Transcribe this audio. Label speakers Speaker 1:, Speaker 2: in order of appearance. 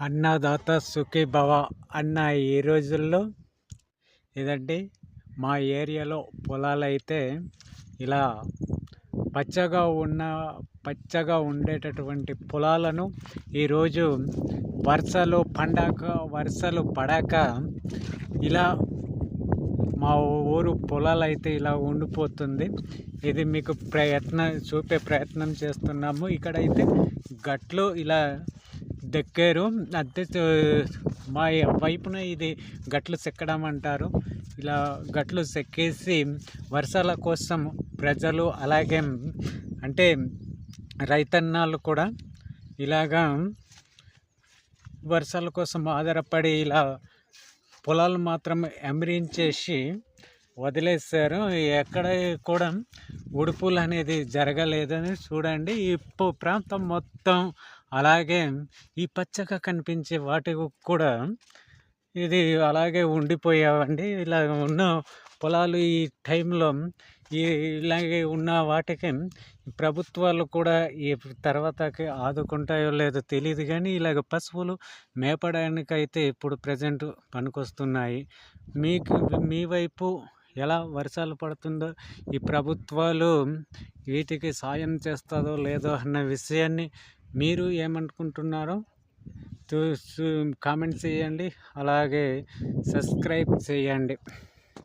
Speaker 1: అన్నదాత సుఖీభవ అన్న ఈ రోజుల్లో ఏదంటే మా ఏరియాలో పొలాలైతే ఇలా పచ్చగా పచ్చగా ఉండేటటువంటి పొలాలను ఈరోజు వర్షాలు పడాక ఇలా మా ఊరు పొలాలైతే ఇలా ఉండిపోతుంది. ఇది మీకు చూపే ప్రయత్నం చేస్తున్నాము. ఇక్కడైతే గట్లు ఇలా దక్కారు. అద్దె మా వైపున ఇది గట్లు చెక్కడం అంటారు. ఇలా గట్లు చెక్కేసి వర్షాల కోసం ప్రజలు అలాగే అంటే రైతన్నలు కూడా ఇలాగా వర్షాల కోసం ఆధారపడి ఇలా పొలాలు మాత్రం ఎమరించేసి వదిలేశారు. ఎక్కడ కూడా ఉడుపులు అనేది జరగలేదని చూడండి. ఈ ప్రాంతం మొత్తం అలాగే ఈ పచ్చగా కనిపించే వాటికి కూడా ఇది అలాగే ఉండిపోయావండి. ఇలా ఉన్న పొలాలు ఈ టైంలో ఇలాగే ఉన్న వాటికి ప్రభుత్వాలు కూడా ఈ తర్వాతకి ఆదుకుంటాయో లేదో తెలియదు, కానీ ఇలాగ పశువులు మేపడానికైతే ఇప్పుడు ప్రజెంట్ పనికొస్తున్నాయి. మీ వైపు ఎలా వర్షాలు పడుతుందో, ఈ ప్రభుత్వాలు వీటికి సాయం చేస్తుందో లేదో అన్న విషయాన్ని మీరు ఏమనుకుంటున్నారో కామెంట్ చేయండి, అలాగే సబ్స్క్రైబ్ చేయండి.